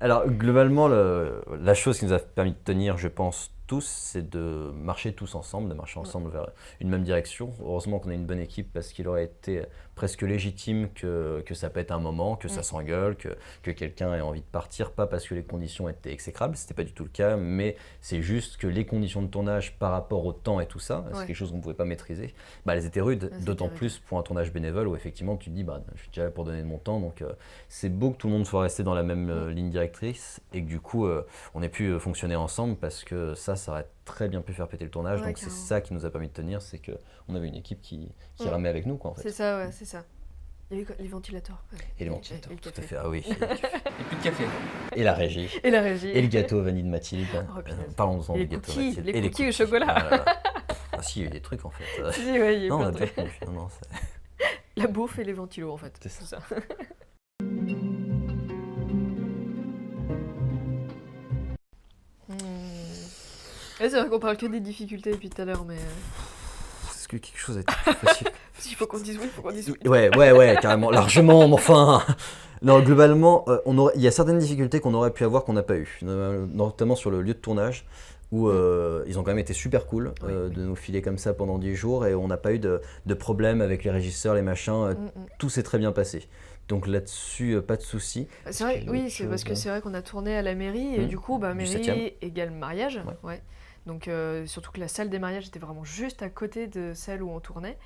Alors, globalement, la chose qui nous a permis de tenir, je pense, tous, c'est de marcher tous ensemble, de marcher Ouais. ensemble vers une même direction. Heureusement qu'on a une bonne équipe parce qu'il aurait été presque légitime que ça pète un moment, que ça Mm. s'engueule, que quelqu'un ait envie de partir, pas parce que les conditions étaient exécrables, c'était pas du tout le cas, mais c'est juste que les conditions de tournage par rapport au temps et tout ça, c'est Ouais. quelque chose qu'on ne pouvait pas maîtriser, bah, elles étaient rudes, Ouais, c'était d'autant rude. plus pour un tournage bénévole où effectivement tu te dis, bah, je suis déjà là pour donner de mon temps, donc c'est beau que tout le monde soit resté dans la même Mm. ligne directrice et que du coup on ait pu fonctionner ensemble parce que ça aurait très bien pu faire péter le tournage. Ouais, Donc c'est carrément. ça qui nous a permis de tenir, c'est qu'on avait une équipe qui Mm. ramait avec nous quoi en C'est fait. ça, ouais, c'est ça. Il y avait quoi les ventilateurs. Ouais. Et les Et ventilateurs, le tout à café. fait, ah oui. Et plus de café. Et la régie. Et la régie. Et le gâteau au vanille de Mathilde. Oh, punaise. Parlons-en Et du les gâteau cookies, Mathilde. les Et cookies au chocolat. Ah, là, là. Ah si, il y a eu des trucs en fait. Si, ouais, il y a eu Non, on plein a de bien trucs. tenu. Non, La bouffe et les ventilos, en fait. C'est ça. Tout ça. Hmm. Ouais, c'est vrai qu'on parle que des difficultés depuis tout à l'heure, mais Est-ce que quelque chose a été plus facile? il faut qu'on dise oui, il faut qu'on dise oui. Ouais, carrément, largement, mais enfin. Non, globalement, il y a certaines difficultés qu'on aurait pu avoir qu'on n'a pas eu, notamment sur le lieu de tournage, où ils ont quand même été super cool Oui. de nous filer comme ça pendant 10 jours et on n'a pas eu de problème avec les régisseurs, les machins, tout s'est très bien passé. Donc là-dessus, pas de souci. C'est vrai, qu'il y a oui, autre c'est parce chose, que c'est vrai qu'on a tourné à la mairie et du coup, bah, Du mairie 7e. égale mariage. Ouais. Ouais. Donc, surtout que la salle des mariages était vraiment juste à côté de celle où on tournait.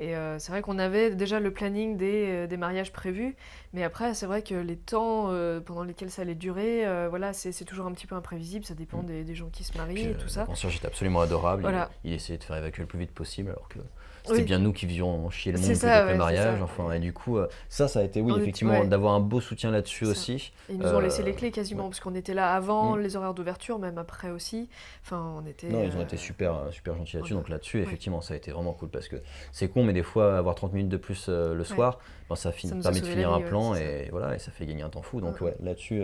Et c'est vrai qu'on avait déjà le planning des mariages prévus, mais après, c'est vrai que les temps pendant lesquels ça allait durer, voilà, c'est toujours un petit peu imprévisible, ça dépend des gens qui se marient Puis, et tout le ça. concierge était absolument adorable, Voilà. il essayait de faire évacuer le plus vite possible alors que c'était Oui. bien nous qui faisions chier le monde C'est plutôt ça, que le ouais, mariage. c'est ça. Enfin, et du coup, ça a été, oui, On était- effectivement, ouais. d'avoir un beau soutien là-dessus C'est ça. aussi. Et ils nous ont laissé les Euh, clés quasiment, ouais. parce qu'on était là avant Mm. les horaires d'ouverture, même après aussi. Enfin, on était. Non, ils ont été super gentils là-dessus. voilà. Donc là-dessus, Ouais. effectivement, ça a été vraiment cool parce que c'est con, mais des fois, avoir 30 minutes de plus le soir, ben, ça Ça nous a permet de sauvé finir la un vie, ouais, plan c'est et voilà, et ça fait gagner un temps fou. Donc Ouais. ouais, là-dessus,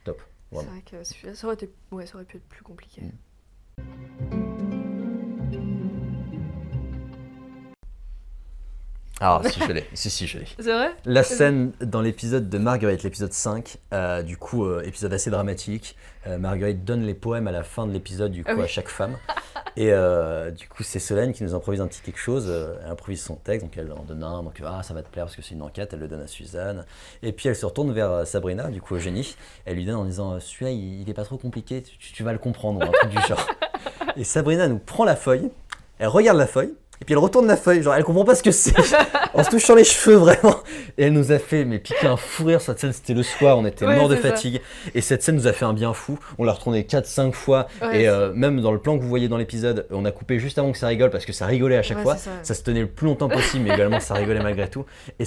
top, C'est vraiment. vrai que ça aurait été, ouais, ça aurait pu être plus compliqué. Mm. Ah, si, je l'ai. Si, je l'ai. C'est vrai? La scène dans l'épisode de Marguerite, l'épisode 5, du coup, épisode assez dramatique. Marguerite donne les poèmes à la fin de l'épisode, du coup, Ah oui. à chaque femme. Et du coup, c'est Solène qui nous improvise un petit quelque chose. Elle improvise son texte, donc elle en donne un. Donc, ça va te plaire parce que c'est une enquête. Elle le donne à Suzanne. Et puis, elle se retourne vers Sabrina, du coup, Eugénie. Elle lui donne en disant celui-là, il est pas trop compliqué, tu vas le comprendre, ou un truc du genre. Et Sabrina nous prend la feuille, elle regarde la feuille. Et puis elle retourne la feuille, genre elle comprend pas ce que c'est, en se touchant les cheveux vraiment. Et elle nous a fait piquer un fou rire. Cette scène, c'était le soir, on était Ouais, mort de c'est ça. fatigue. Et cette scène nous a fait un bien fou. On l'a retournée 4-5 fois. Ouais, Et c'est- même dans le plan que vous voyez dans l'épisode, on a coupé juste avant que ça rigole parce que ça rigolait à chaque Ouais, fois. c'est ça. Ça se tenait le plus longtemps possible, mais également ça rigolait malgré tout. Et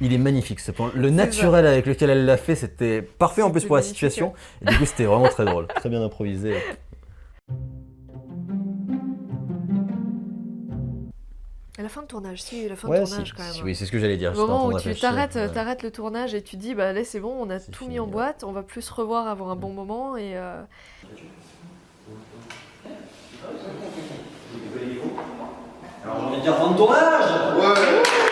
il est magnifique ce plan. Le naturel avec lequel elle l'a fait, c'était parfait en plus C'était pour la magnifique, situation. Et du coup, c'était vraiment très drôle. Très bien improvisé. À la fin de tournage, si, la fin de Ouais, tournage quand même. oui, c'est ce que j'allais dire. Le j'étais en moment train où de tu réfléchir. t'arrêtes, Ouais. t'arrêtes le tournage et tu dis bah là c'est bon, on a C'est tout fini, mis en ouais. boîte, on va plus se revoir, avoir un bon moment et Alors j'ai envie de dire fin de tournage.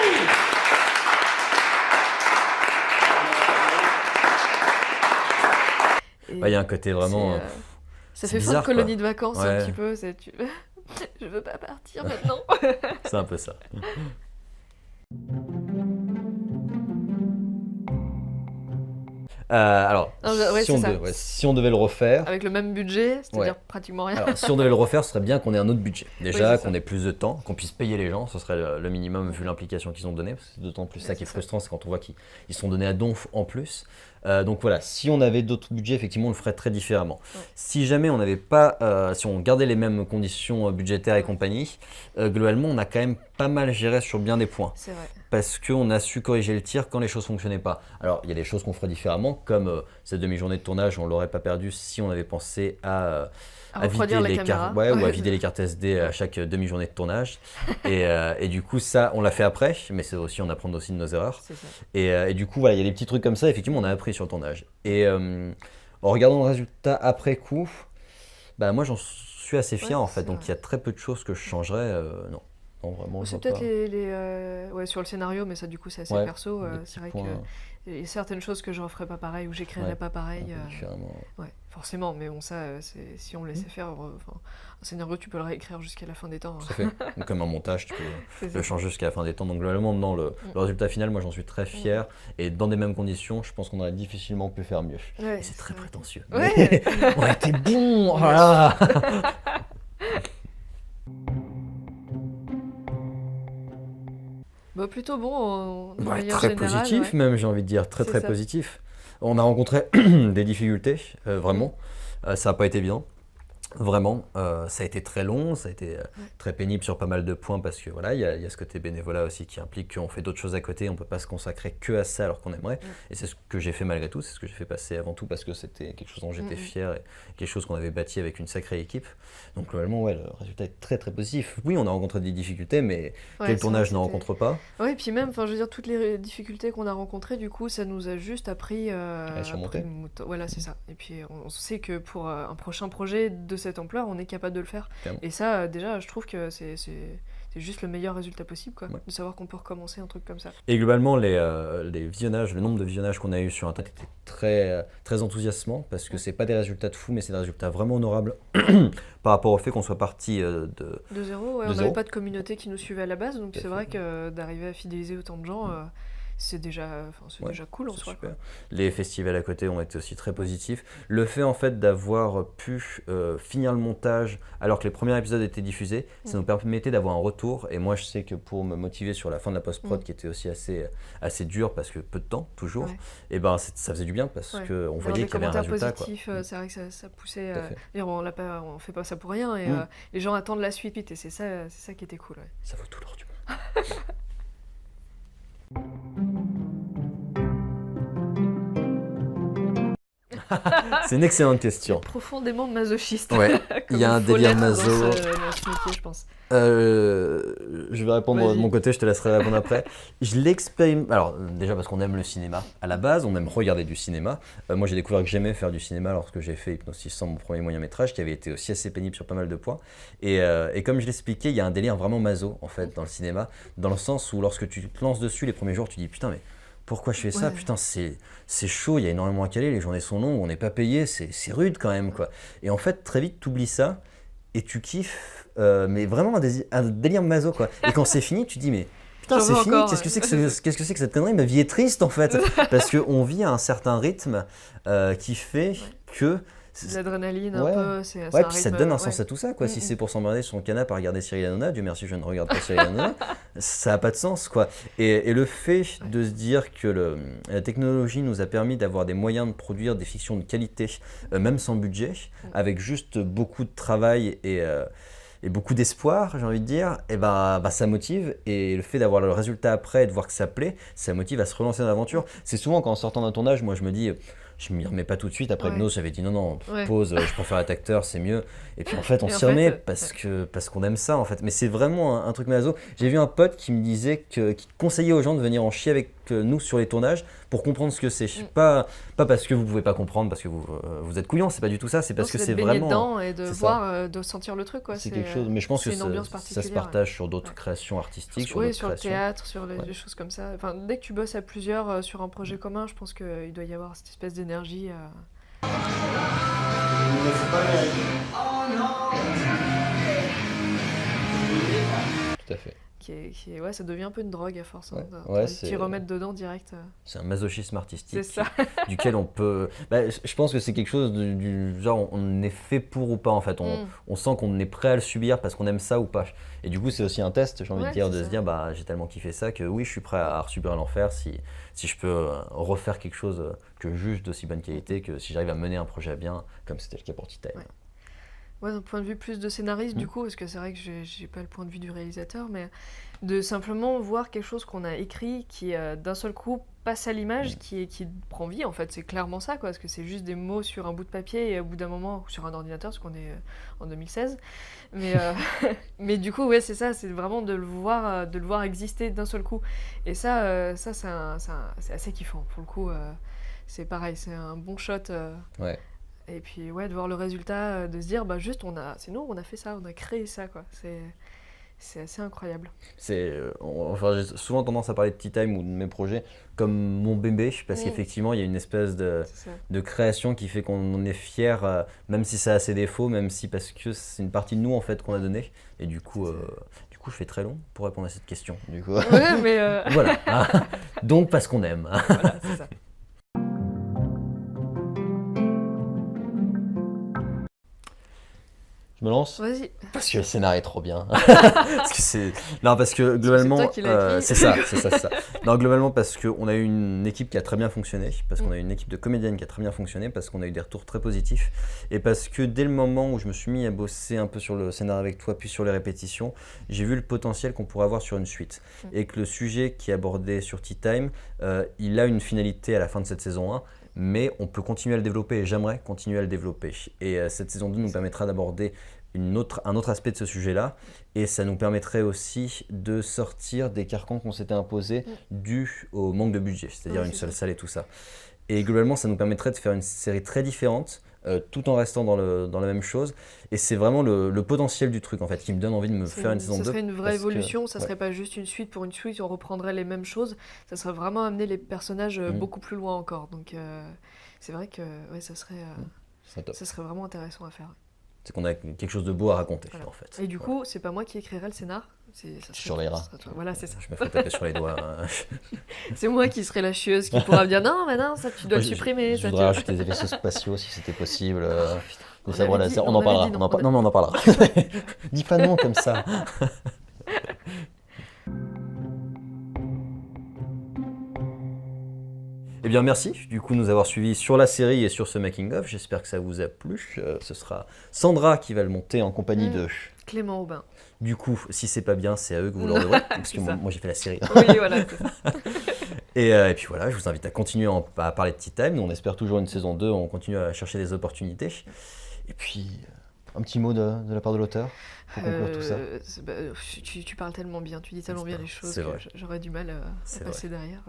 et Il y a un côté vraiment. c'est, ça c'est fait fin bizarre, de colonie quoi. de vacances un Ouais. petit peu. Je veux pas partir maintenant. C'est un peu ça. Alors, Non, ouais, si, on c'est ça. si on devait le refaire, Avec le même budget, c'est-à-dire Ouais. pratiquement rien. alors, si on devait le refaire, ce serait bien qu'on ait un autre budget. Déjà, Oui, c'est qu'on ça. ait plus de temps, qu'on puisse payer les gens, ce serait le minimum vu l'implication qu'ils ont donnée. C'est d'autant plus ça Ouais, qui est c'est ça. frustrant, c'est quand on voit qu'ils sont donnés à donf en plus. Donc voilà, si on avait d'autres budgets, effectivement, on le ferait très différemment. Ouais. Si jamais on n'avait pas, si on gardait les mêmes conditions budgétaires et Ouais. compagnie, globalement, on a quand même pas mal géré sur bien des points. C'est vrai. Parce qu'on a su corriger le tir quand les choses fonctionnaient pas. Alors, il y a des choses qu'on ferait différemment, comme cette demi-journée de tournage, on l'aurait pas perdu si on avait pensé À à refroidir vider la les caméra. cartes, ou à vider les cartes SD à chaque demi-journée de tournage. Et du coup, ça, on l'a fait après, mais c'est aussi, on apprend aussi de nos erreurs. C'est ça. Et du coup, voilà, il y a des petits trucs comme ça, effectivement, on a appris sur le tournage. Et en regardant le résultat après coup, bah, moi, j'en suis assez fier Ouais, en fait. c'est Donc, vrai. il y a très peu de choses que je changerais, non. Non, vraiment, je C'est vois peut-être pas. ouais, sur le scénario, mais ça, du coup, c'est assez Ouais, perso. des C'est petits vrai points. qu'il y a certaines choses que je referais pas pareil ou j'écrirais Ouais, pas un pareil. peu différemment. Ouais, forcément, mais bon, ça, si on le Hmm, laissait faire, enfin, un scénario, tu peux le réécrire jusqu'à la fin des temps. tout à fait. Donc, comme un montage, tu peux C'est le ça. changer jusqu'à la fin des temps. Donc globalement, non, Mm, le résultat final, moi j'en suis très mm, mm. fier. Et dans des mêmes conditions, je pense qu'on aurait difficilement pu faire mieux. Et Ouais, c'est très c'est vrai que... prétentieux. Ouais! Mais on a été bon, On assume. voilà. Bah, plutôt bon, de Ouais, manière très générale, positif ouais. même, j'ai envie de dire, très C'est très ça. positif. On a rencontré des difficultés, Mm, vraiment. Ça n'a pas été évident. Vraiment, ça a été très long, ça a été ouais. très pénible sur pas mal de points parce que voilà, il y a ce côté bénévolat aussi qui implique qu'on fait d'autres choses à côté, on peut pas se consacrer que à ça alors qu'on aimerait. Mm, Et c'est ce que j'ai fait malgré tout, c'est ce que j'ai fait passer avant tout parce que c'était quelque chose dont mm, j'étais mm. fier et quelque chose qu'on avait bâti avec une sacrée équipe. Donc globalement, ouais, le résultat est très très positif. Oui, on a rencontré des difficultés, mais Ouais, quel c'est vrai que tournage ne c'était... rencontre pas Ouais, puis même, enfin, je veux dire, toutes les difficultés qu'on a rencontrées, du coup, ça nous a juste à surmonter? Voilà, c'est ça. Et puis, on sait que pour un prochain projet de cette ampleur, on est capable de le faire. Clairement. Et ça, déjà, je trouve que c'est juste le meilleur résultat possible, quoi. Ouais. De savoir qu'on peut recommencer un truc comme ça. Et globalement, les visionnages, le nombre de visionnages qu'on a eu sur Internet était très, très enthousiasmant parce que Mm. c'est pas des résultats de fou, mais c'est des résultats vraiment honorables par rapport au fait qu'on soit parti De zéro, ouais, de on n'avait zéro. pas de communauté qui nous suivait à la base, donc Tout à c'est fait. vrai que d'arriver à fidéliser autant de gens, c'est Ouais, déjà cool en c'est soi, quoi. super. Les festivals à côté ont été aussi très positifs. Le fait en fait d'avoir pu finir le montage alors que les premiers épisodes étaient diffusés, ça Mm. nous permettait d'avoir un retour. Et moi je sais que pour me motiver sur la fin de la post-prod Mm. qui était aussi assez dur parce que peu de temps toujours, Ouais. et ben ça faisait du bien parce Ouais. qu'on D'avoir voyait des qu'il y avait un commentaires résultat quoi. positifs, c'est vrai que ça poussait. Tout à fait. Dire, on fait pas ça pour rien et Mm. les gens attendent la suite et c'est ça qui était cool. Ouais. Ça vaut tout l'or du monde. C'est une excellente C'est question. profondément masochiste. Ouais, il y Comme a un il faut délire l'être maso. dans ce métier, je pense. Je vais répondre de Vas-y. mon côté, je te laisserai répondre après. Je l'expérimente. Alors, déjà parce qu'on aime le cinéma à la base, on aime regarder du cinéma. Moi, j'ai découvert que j'aimais faire du cinéma lorsque j'ai fait Hypnosis 100, mon premier moyen-métrage, qui avait été aussi assez pénible sur pas mal de points. Et comme je l'expliquais, il y a un délire vraiment maso, en fait, dans le cinéma, dans le sens où lorsque tu te lances dessus les premiers jours, tu dis putain, mais pourquoi je fais ça? Ouais. Putain, c'est chaud, il y a énormément à caler, les journées sont longues, on n'est pas payé, c'est rude quand même, quoi. Et en fait, très vite, tu oublies ça et tu kiffes, mais vraiment un délire maso, quoi. Et quand c'est fini, tu te dis, mais putain, J'en c'est veux fini, encore. qu'est-ce que c'est qu'est-ce que c'est que cette connerie? Ma vie est triste, en fait. Parce qu'on vit à un certain rythme qui fait que. L'adrénaline, un Ouais. peu, c'est Ouais, un puis ça te rythme. donne un Ouais. sens à tout ça, quoi. Mm, Si mm. c'est pour s'emmerder sur son canapé à regarder Cyril Hanouna, Dieu merci, je ne regarde pas Cyril Hanouna, ça n'a pas de sens, quoi. Et le fait de se dire que la technologie nous a permis d'avoir des moyens de produire des fictions de qualité, même sans budget, avec juste beaucoup de travail et beaucoup d'espoir, j'ai envie de dire, et bah ça motive. Et le fait d'avoir le résultat après et de voir que ça plaît, ça motive à se relancer dans l'aventure. C'est souvent quand en sortant d'un tournage, moi je me dis, je m'y remets pas tout de suite. Après Ouais. Gnos, j'avais dit non, Ouais. pause, je préfère être acteur, c'est mieux. Et puis en fait, on Et en s'y remet fait, parce qu'on aime ça en fait. Mais c'est vraiment un truc maso. J'ai vu un pote qui me disait qui conseillait aux gens de venir en chier avec nous sur les tournages pour comprendre ce que c'est. Mm. Pas parce que vous pouvez pas comprendre, parce que vous êtes couillon, c'est pas du tout ça. C'est parce non, que c'est c'est d'être baigné vraiment. dedans et de c'est ça. voir, de sentir le truc, quoi. C'est quelque chose, mais je pense que c'est une ambiance ça se particulière. partage sur d'autres Ouais. créations artistiques, sur Oui, d'autres sur le créations. théâtre, sur Ouais. des choses comme ça. Enfin, dès que tu bosses à plusieurs sur un projet commun, je pense qu'il doit y avoir cette espèce d'énergie. Tout à fait. Ouais, ça devient un peu une drogue à force. Ouais. Hein, Ouais, t'y remettre dedans direct. C'est un masochisme artistique C'est ça. duquel on peut. Je pense que c'est quelque chose du genre on est fait pour ou pas en fait. Mm. On sent qu'on est prêt à le subir parce qu'on aime ça ou pas. Et du coup, c'est aussi un test, j'ai envie de Ouais, dire, c'est de ça. se dire bah j'ai tellement kiffé ça que oui, je suis prêt à subir l'enfer si je peux refaire quelque chose que je juge d'aussi bonne qualité que si j'arrive à mener un projet à bien, comme c'était le cas pour Tea Time. Ouais. Ouais, d'un point de vue plus de scénariste, Mm. du coup, parce que c'est vrai que j'ai pas le point de vue du réalisateur, mais de simplement voir quelque chose qu'on a écrit qui, d'un seul coup, passe à l'image, qui prend vie, en fait. C'est clairement ça, quoi, parce que c'est juste des mots sur un bout de papier et au bout d'un moment, ou sur un ordinateur, parce qu'on est en 2016. Mais, mais du coup, ouais, c'est ça, c'est vraiment de le voir exister d'un seul coup. Et ça, c'est assez kiffant. Pour le coup, c'est pareil, c'est un bon shot. Ouais. Et puis ouais, de voir le résultat, de se dire bah juste c'est nous, on a fait ça, on a créé ça quoi. C'est assez incroyable. Enfin, j'ai souvent tendance à parler de Tea Time ou de mes projets comme mon bébé, parce Mm. qu'effectivement, il y a une espèce C'est ça. de création qui fait qu'on en est fier, même si ça a ses défauts, même si parce que c'est une partie de nous en fait qu'on a donnée. Et C'est ça. du coup, je fais très long pour répondre à cette question. Du coup, Ouais, mais voilà. Donc parce qu'on aime. voilà, c'est ça. Je me lance? Vas-y. Parce que le scénario est trop bien. Parce que c'est... Non, parce que globalement, toi qui l'as écrit. c'est ça, c'est ça, c'est ça. Non, globalement, parce qu'on a eu une équipe qui a très bien fonctionné, parce qu'on a eu une équipe de comédiennes qui a très bien fonctionné, parce qu'on a eu des retours très positifs, et parce que dès le moment où je me suis mis à bosser un peu sur le scénario avec toi, puis sur les répétitions, j'ai vu le potentiel qu'on pourrait avoir sur une suite. Et que le sujet qui est abordé sur Tea Time, il a une finalité à la fin de cette saison 1, mais on peut continuer à le développer, et j'aimerais continuer à le développer. Et cette saison 2 nous permettra d'aborder un autre aspect de ce sujet-là, et ça nous permettrait aussi de sortir des carcans qu'on s'était imposés dû au manque de budget, c'est-à-dire Oui, une c'est seule ça. salle et tout ça. Et globalement, ça nous permettrait de faire une série très différente, tout en restant dans la même chose, et c'est vraiment le potentiel du truc en fait qui me donne envie de me faire une saison Ça 2. serait une vraie parce que, évolution, ça ouais. serait pas juste une suite pour une suite, on reprendrait les mêmes choses, ça serait vraiment amener les personnages Mm. beaucoup plus loin encore. Donc c'est vrai que ouais, Ce serait top. ça serait vraiment intéressant à faire. C'est qu'on a quelque chose de beau à raconter Voilà. en fait. Et du Voilà. coup, c'est pas moi qui écrirai le scénar, ça Tu serait surveilleras. ça serait toi. Voilà, c'est ça. Je me ferai taper sur les doigts. C'est moi qui serai la chieuse qui pourra me dire non, mais non, ça tu dois Moi, le supprimer. je Ça, voudrais tu... rajouter des vaisseaux spatiaux si c'était possible. On Mais ça, avait voilà, dit- on on en avait parlera. dit non, On en par- on Non, mais on en parlera. Dis pas non comme ça. Eh bien, merci du coup de nous avoir suivis sur la série et sur ce making-of. J'espère que ça vous a plu. Ce sera Sandra qui va le monter en compagnie de... Clément Aubin. Du coup, si c'est pas bien, c'est à eux que vous leur devrez, parce que C'est ça. moi j'ai fait la série. Oui, voilà, c'est ça. Et puis voilà, je vous invite à continuer à parler de Tea Time. Nous, on espère toujours une saison 2, on continue à chercher des opportunités. Et puis, un petit mot de la part de l'auteur pour conclure tout ça. Bah, tu parles tellement bien, tu dis tellement bien les choses C'est que vrai. j'aurais du mal à C'est passer derrière.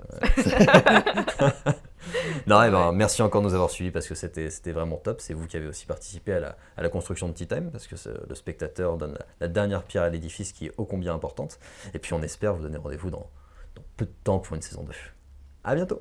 Non, merci encore de nous avoir suivis parce que c'était vraiment top. C'est vous qui avez aussi participé à la construction de Tea Time parce que le spectateur donne la dernière pierre à l'édifice qui est ô combien importante. Et puis on espère vous donner rendez-vous dans peu de temps pour une saison 2. À bientôt!